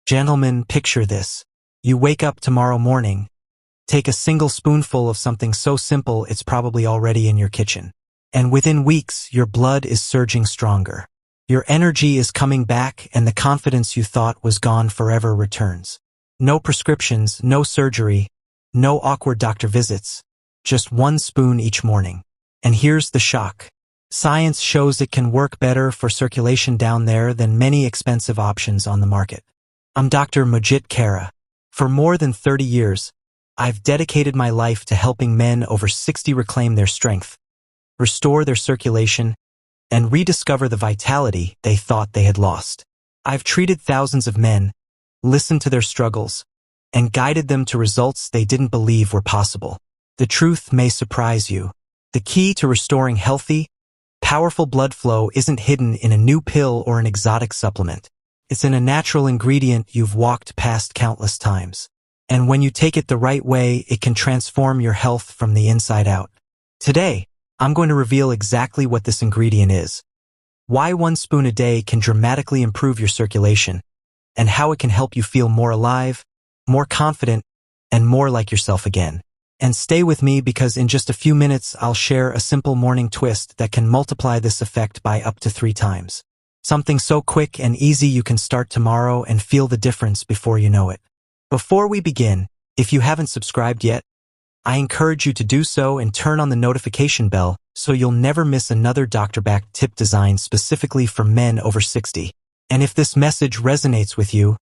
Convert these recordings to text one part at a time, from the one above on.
Gentlemen, picture this. You wake up tomorrow morning, take a single spoonful of something so simple it's probably already in your kitchen. And within weeks, your blood is surging stronger. Your energy is coming back and the confidence you thought was gone forever returns. No prescriptions, no surgery, no awkward doctor visits. Just one spoon each morning. And here's the shock. Science shows it can work better for circulation down there than many expensive options on the market. I'm Dr. Mohit Khera. For more than 30 years, I've dedicated my life to helping men over 60 reclaim their strength, restore their circulation, and rediscover the vitality they thought they had lost. I've treated thousands of men, listened to their struggles, and guided them to results they didn't believe were possible. The truth may surprise you. The key to restoring healthy, powerful blood flow isn't hidden in a new pill or an exotic supplement. It's in a natural ingredient you've walked past countless times. And when you take it the right way, it can transform your health from the inside out. Today, I'm going to reveal exactly what this ingredient is, why 1 spoon a day can dramatically improve your circulation, and how it can help you feel more alive, more confident, and more like yourself again. And stay with me because in just a few minutes I'll share a simple morning twist that can multiply this effect by up to 3 times. Something so quick and easy you can start tomorrow and feel the difference before you know it. Before we begin, if you haven't subscribed yet, I encourage you to do so and turn on the notification bell so you'll never miss another doctor-backed tip designed specifically for men over 60. And if this message resonates with you,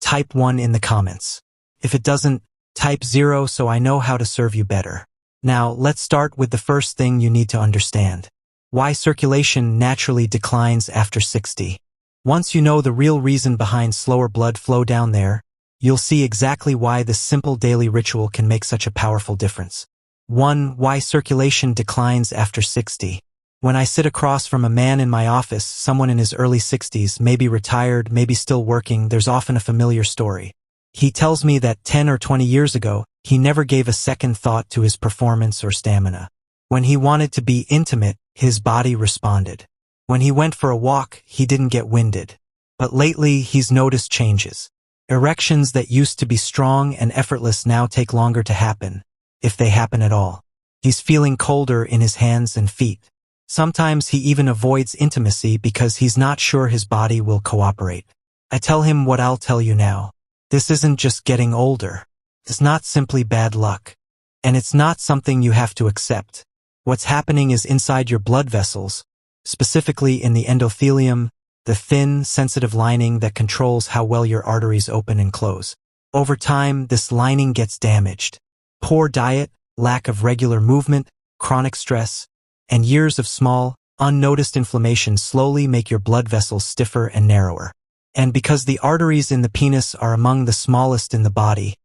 type 1 in the comments. If it doesn't, type 0 so I know how to serve you better. Now, let's start with the first thing you need to understand. Why circulation naturally declines after 60. Once you know the real reason behind slower blood flow down there, you'll see exactly why this simple daily ritual can make such a powerful difference. 1. Why circulation declines after 60. When I sit across from a man in my office, someone in his early 60s, maybe retired, maybe still working, there's often a familiar story. He tells me that 10 or 20 years ago, he never gave a second thought to his performance or stamina. When he wanted to be intimate, his body responded. When he went for a walk, he didn't get winded. But lately, he's noticed changes. Erections that used to be strong and effortless now take longer to happen, if they happen at all. He's feeling colder in his hands and feet. Sometimes he even avoids intimacy because he's not sure his body will cooperate. I tell him what I'll tell you now. This isn't just getting older. It's not simply bad luck. And it's not something you have to accept. What's happening is inside your blood vessels, specifically in the endothelium, the thin, sensitive lining that controls how well your arteries open and close. Over time, this lining gets damaged. Poor diet, lack of regular movement, chronic stress, and years of small, unnoticed inflammation slowly make your blood vessels stiffer and narrower. And because the arteries in the penis are among the smallest in the body,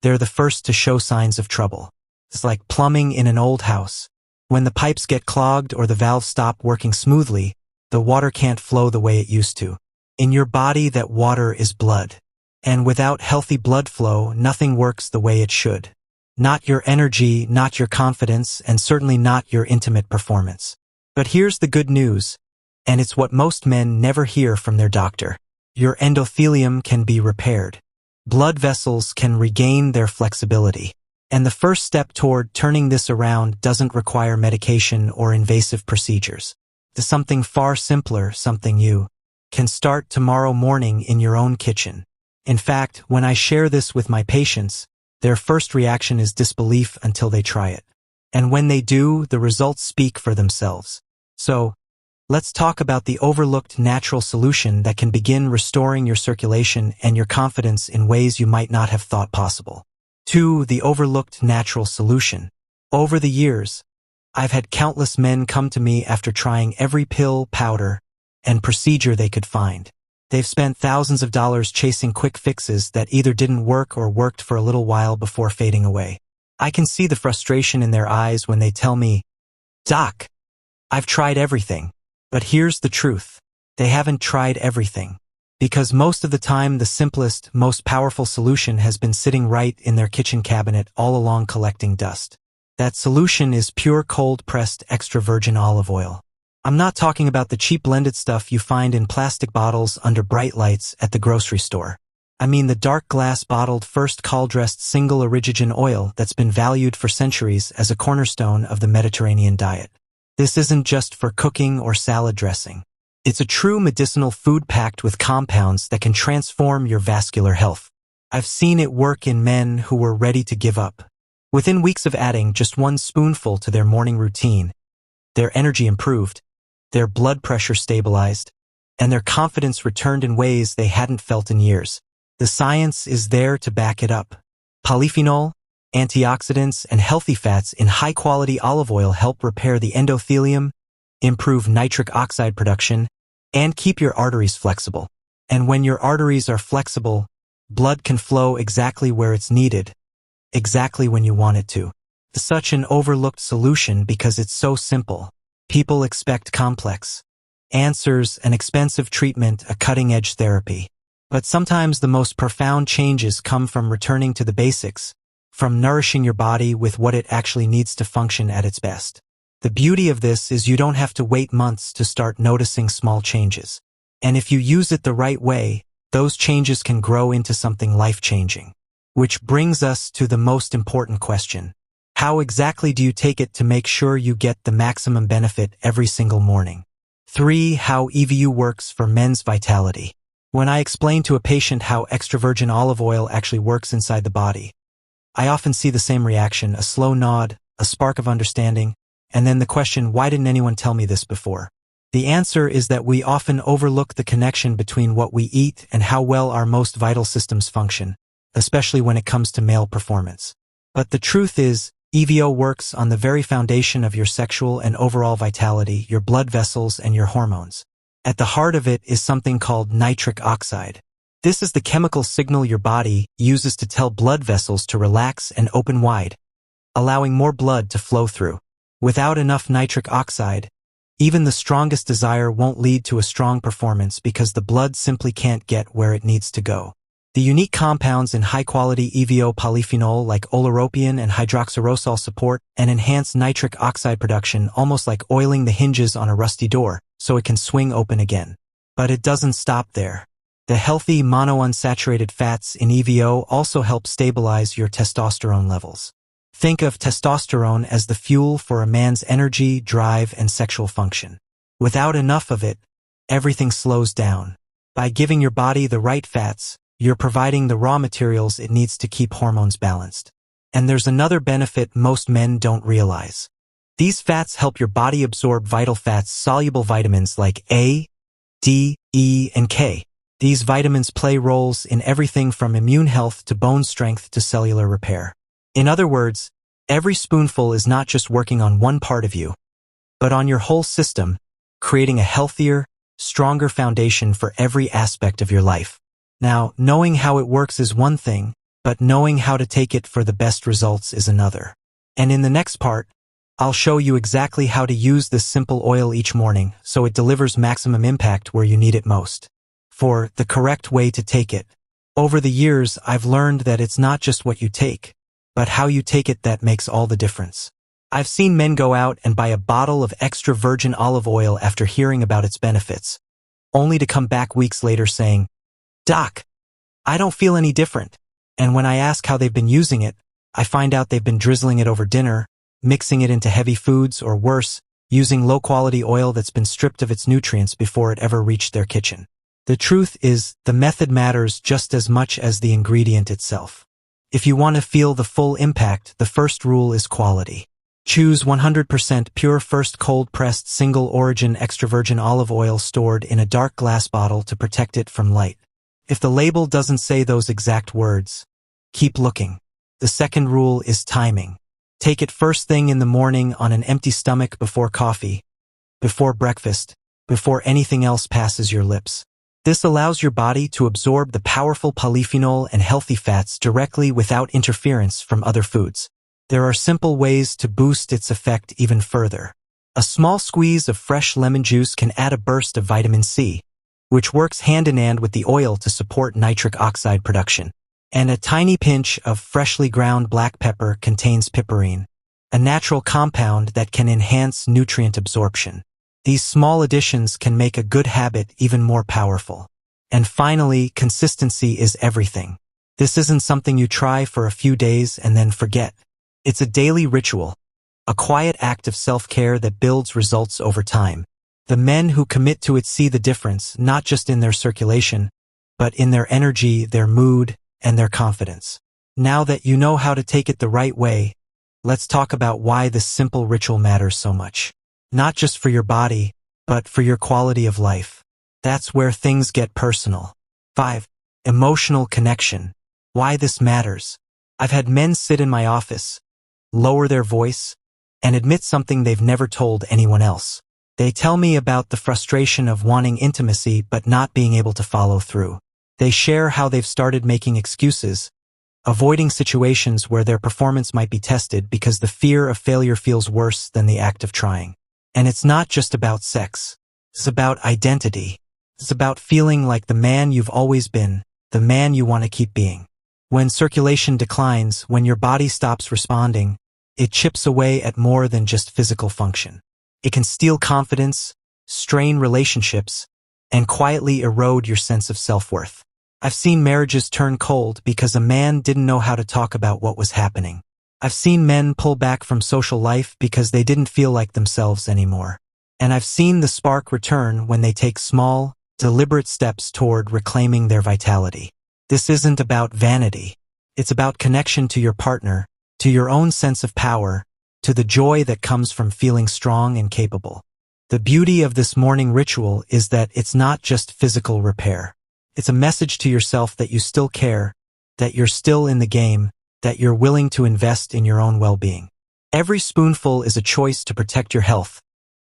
they're the first to show signs of trouble. It's like plumbing in an old house. When the pipes get clogged or the valves stop working smoothly, the water can't flow the way it used to. In your body, that water is blood. And without healthy blood flow, nothing works the way it should. Not your energy, not your confidence, and certainly not your intimate performance. But here's the good news, and it's what most men never hear from their doctor. Your endothelium can be repaired. Blood vessels can regain their flexibility. And the first step toward turning this around doesn't require medication or invasive procedures. It's something far simpler, something you can start tomorrow morning in your own kitchen. In fact, when I share this with my patients, their first reaction is disbelief until they try it. And when they do, the results speak for themselves. So, let's talk about the overlooked natural solution that can begin restoring your circulation and your confidence in ways you might not have thought possible. 2. The overlooked natural solution. Over the years, I've had countless men come to me after trying every pill, powder, and procedure they could find. They've spent thousands of dollars chasing quick fixes that either didn't work or worked for a little while before fading away. I can see the frustration in their eyes when they tell me, "Doc, I've tried everything." But here's the truth. They haven't tried everything. Because most of the time, the simplest, most powerful solution has been sitting right in their kitchen cabinet all along collecting dust. That solution is pure cold-pressed extra virgin olive oil. I'm not talking about the cheap blended stuff you find in plastic bottles under bright lights at the grocery store. I mean the dark glass bottled first call-dressed single origin oil that's been valued for centuries as a cornerstone of the Mediterranean diet. This isn't just for cooking or salad dressing. It's a true medicinal food packed with compounds that can transform your vascular health. I've seen it work in men who were ready to give up. Within weeks of adding just one spoonful to their morning routine, their energy improved, their blood pressure stabilized, and their confidence returned in ways they hadn't felt in years. The science is there to back it up. Polyphenol, antioxidants, and healthy fats in high-quality olive oil help repair the endothelium, improve nitric oxide production, and keep your arteries flexible. And when your arteries are flexible, blood can flow exactly where it's needed, exactly when you want it to. It's such an overlooked solution because it's so simple. People expect complex answers, an expensive treatment, a cutting-edge therapy. But sometimes the most profound changes come from returning to the basics, from nourishing your body with what it actually needs to function at its best. The beauty of this is you don't have to wait months to start noticing small changes. And if you use it the right way, those changes can grow into something life-changing. Which brings us to the most important question. How exactly do you take it to make sure you get the maximum benefit every single morning? 3. How EVOO works for men's vitality. When I explain to a patient how extra virgin olive oil actually works inside the body, I often see the same reaction, a slow nod, a spark of understanding, and then the question, why didn't anyone tell me this before? The answer is that we often overlook the connection between what we eat and how well our most vital systems function, especially when it comes to male performance. But the truth is, EVOO works on the very foundation of your sexual and overall vitality, your blood vessels, and your hormones. At the heart of it is something called nitric oxide. This is the chemical signal your body uses to tell blood vessels to relax and open wide, allowing more blood to flow through. Without enough nitric oxide, even the strongest desire won't lead to a strong performance because the blood simply can't get where it needs to go. The unique compounds in high-quality EVOO polyphenol like oleuropein and hydroxyrosol support and enhance nitric oxide production, almost like oiling the hinges on a rusty door, so it can swing open again. But it doesn't stop there. The healthy monounsaturated fats in EVOO also help stabilize your testosterone levels. Think of testosterone as the fuel for a man's energy, drive, and sexual function. Without enough of it, everything slows down. By giving your body the right fats, you're providing the raw materials it needs to keep hormones balanced. And there's another benefit most men don't realize. These fats help your body absorb vital fats, soluble vitamins like A, D, E, and K. These vitamins play roles in everything from immune health to bone strength to cellular repair. In other words, every spoonful is not just working on one part of you, but on your whole system, creating a healthier, stronger foundation for every aspect of your life. Now, knowing how it works is one thing, but knowing how to take it for the best results is another. And in the next part, I'll show you exactly how to use this simple oil each morning so it delivers maximum impact where you need it most. For the correct way to take it. Over the years, I've learned that it's not just what you take, but how you take it that makes all the difference. I've seen men go out and buy a bottle of extra virgin olive oil after hearing about its benefits, only to come back weeks later saying, "Doc, I don't feel any different." And when I ask how they've been using it, I find out they've been drizzling it over dinner, mixing it into heavy foods, or worse, using low-quality oil that's been stripped of its nutrients before it ever reached their kitchen. The truth is, the method matters just as much as the ingredient itself. If you want to feel the full impact, the first rule is quality. Choose 100% pure first cold-pressed single-origin extra virgin olive oil stored in a dark glass bottle to protect it from light. If the label doesn't say those exact words, keep looking. The second rule is timing. Take it first thing in the morning on an empty stomach before coffee, before breakfast, before anything else passes your lips. This allows your body to absorb the powerful polyphenol and healthy fats directly without interference from other foods. There are simple ways to boost its effect even further. A small squeeze of fresh lemon juice can add a burst of vitamin C, which works hand-in-hand with the oil to support nitric oxide production. And a tiny pinch of freshly ground black pepper contains piperine, a natural compound that can enhance nutrient absorption. These small additions can make a good habit even more powerful. And finally, consistency is everything. This isn't something you try for a few days and then forget. It's a daily ritual, a quiet act of self-care that builds results over time. The men who commit to it see the difference, not just in their circulation, but in their energy, their mood, and their confidence. Now that you know how to take it the right way, let's talk about why this simple ritual matters so much. Not just for your body, but for your quality of life. That's where things get personal. 5. Emotional connection. Why this matters. I've had men sit in my office, lower their voice, and admit something they've never told anyone else. They tell me about the frustration of wanting intimacy but not being able to follow through. They share how they've started making excuses, avoiding situations where their performance might be tested because the fear of failure feels worse than the act of trying. And it's not just about sex. It's about identity. It's about feeling like the man you've always been, the man you want to keep being. When circulation declines, when your body stops responding, it chips away at more than just physical function. It can steal confidence, strain relationships, and quietly erode your sense of self-worth. I've seen marriages turn cold because a man didn't know how to talk about what was happening. I've seen men pull back from social life because they didn't feel like themselves anymore. And I've seen the spark return when they take small, deliberate steps toward reclaiming their vitality. This isn't about vanity. It's about connection to your partner, to your own sense of power, to the joy that comes from feeling strong and capable. The beauty of this morning ritual is that it's not just physical repair. It's a message to yourself that you still care, that you're still in the game, that you're willing to invest in your own well-being. Every spoonful is a choice to protect your health,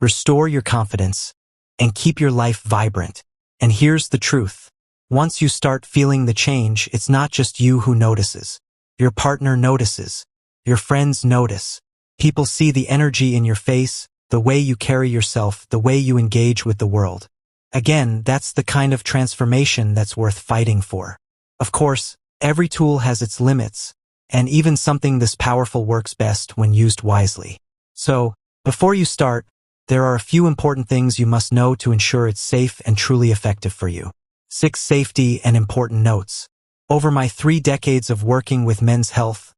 restore your confidence, and keep your life vibrant. And here's the truth. Once you start feeling the change, it's not just you who notices. Your partner notices. Your friends notice. People see the energy in your face, the way you carry yourself, the way you engage with the world. Again, that's the kind of transformation that's worth fighting for. Of course, every tool has its limits, and even something this powerful works best when used wisely. So, before you start, there are a few important things you must know to ensure it's safe and truly effective for you. 6 safety and important notes. Over my 3 decades of working with men's health,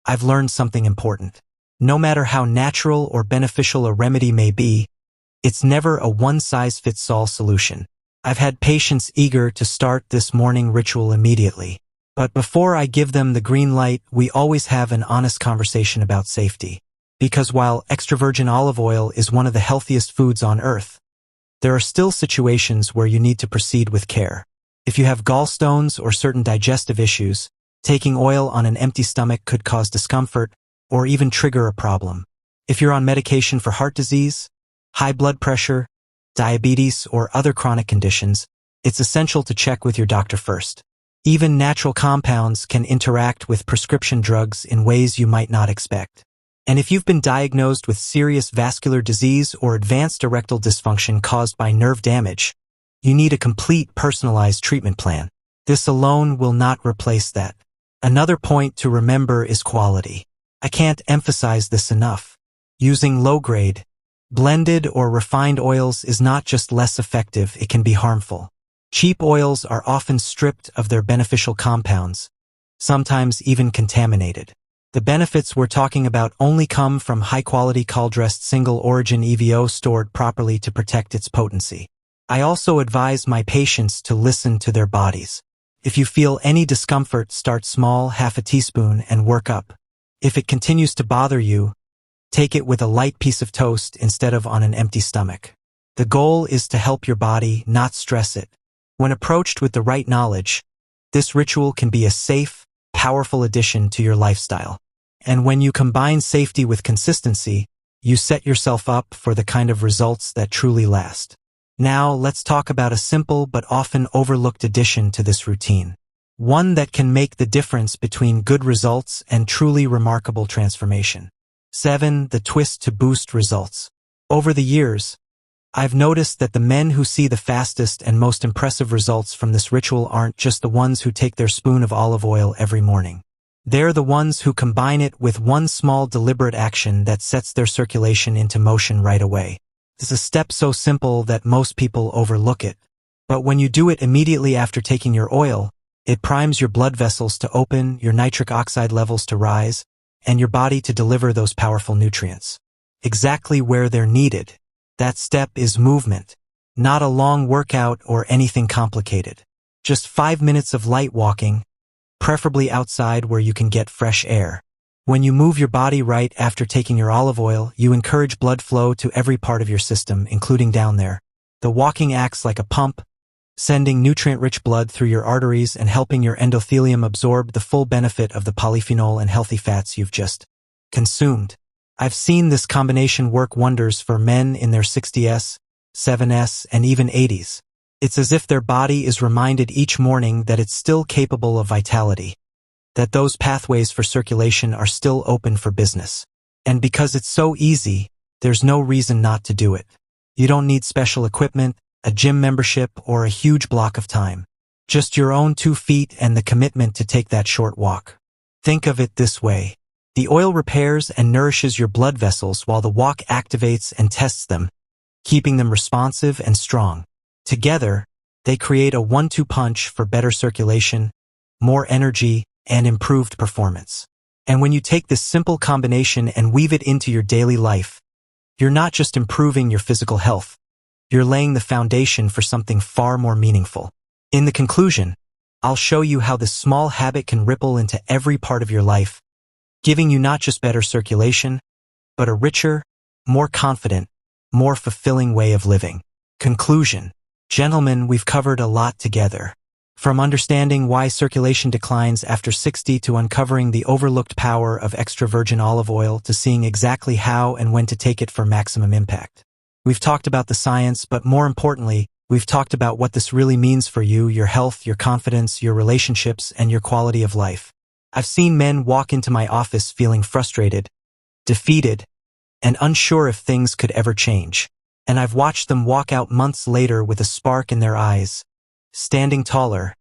I've learned something important. No matter how natural or beneficial a remedy may be, it's never a one-size-fits-all solution. I've had patients eager to start this morning ritual immediately. But before I give them the green light, we always have an honest conversation about safety. Because while extra virgin olive oil is one of the healthiest foods on earth, there are still situations where you need to proceed with care. If you have gallstones or certain digestive issues, taking oil on an empty stomach could cause discomfort or even trigger a problem. If you're on medication for heart disease, high blood pressure, diabetes, or other chronic conditions, it's essential to check with your doctor first. Even natural compounds can interact with prescription drugs in ways you might not expect. And if you've been diagnosed with serious vascular disease or advanced erectile dysfunction caused by nerve damage, you need a complete personalized treatment plan. This alone will not replace that. Another point to remember is quality. I can't emphasize this enough. Using low-grade, blended or refined oils is not just less effective, it can be harmful. Cheap oils are often stripped of their beneficial compounds, sometimes even contaminated. The benefits we're talking about only come from high-quality call-dressed single-origin EVOO stored properly to protect its potency. I also advise my patients to listen to their bodies. If you feel any discomfort, start small, half a teaspoon, and work up. If it continues to bother you, take it with a light piece of toast instead of on an empty stomach. The goal is to help your body, not stress it. When approached with the right knowledge, this ritual can be a safe, powerful addition to your lifestyle. And when you combine safety with consistency, you set yourself up for the kind of results that truly last. Now, let's talk about a simple but often overlooked addition to this routine. One that can make the difference between good results and truly remarkable transformation. 7. The twist to boost results. Over the years, I've noticed that the men who see the fastest and most impressive results from this ritual aren't just the ones who take their spoon of olive oil every morning. They're the ones who combine it with one small deliberate action that sets their circulation into motion right away. It's a step so simple that most people overlook it. But when you do it immediately after taking your oil, it primes your blood vessels to open, your nitric oxide levels to rise, and your body to deliver those powerful nutrients exactly where they're needed. That step is movement, not a long workout or anything complicated. Just 5 minutes of light walking, preferably outside where you can get fresh air. When you move your body right after taking your olive oil, you encourage blood flow to every part of your system, including down there. The walking acts like a pump, sending nutrient-rich blood through your arteries and helping your endothelium absorb the full benefit of the polyphenol and healthy fats you've just consumed. I've seen this combination work wonders for men in their 60s, 7s, and even 80s. It's as if their body is reminded each morning that it's still capable of vitality, that those pathways for circulation are still open for business. And because it's so easy, there's no reason not to do it. You don't need special equipment, a gym membership, or a huge block of time. Just your own 2 feet and the commitment to take that short walk. Think of it this way. The oil repairs and nourishes your blood vessels while the walk activates and tests them, keeping them responsive and strong. Together, they create a 1-2 punch for better circulation, more energy, and improved performance. And when you take this simple combination and weave it into your daily life, you're not just improving your physical health, you're laying the foundation for something far more meaningful. In the conclusion, I'll show you how this small habit can ripple into every part of your life, giving you not just better circulation, but a richer, more confident, more fulfilling way of living. Conclusion. Gentlemen, we've covered a lot together. From understanding why circulation declines after 60 to uncovering the overlooked power of extra virgin olive oil to seeing exactly how and when to take it for maximum impact. We've talked about the science, but more importantly, we've talked about what this really means for you, your health, your confidence, your relationships, and your quality of life. I've seen men walk into my office feeling frustrated, defeated, and unsure if things could ever change. And I've watched them walk out months later with a spark in their eyes, standing taller,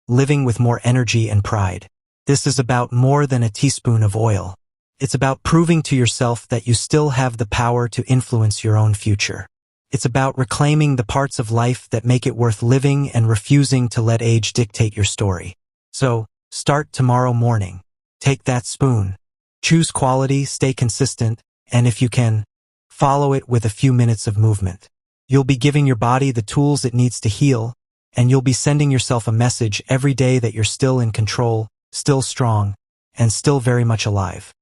living with more energy and pride. This is about more than a teaspoon of oil. It's about proving to yourself that you still have the power to influence your own future. It's about reclaiming the parts of life that make it worth living and refusing to let age dictate your story. So, start tomorrow morning. Take that spoon. Choose quality, stay consistent, and if you can, follow it with a few minutes of movement. You'll be giving your body the tools it needs to heal, and you'll be sending yourself a message every day that you're still in control, still strong, and still very much alive.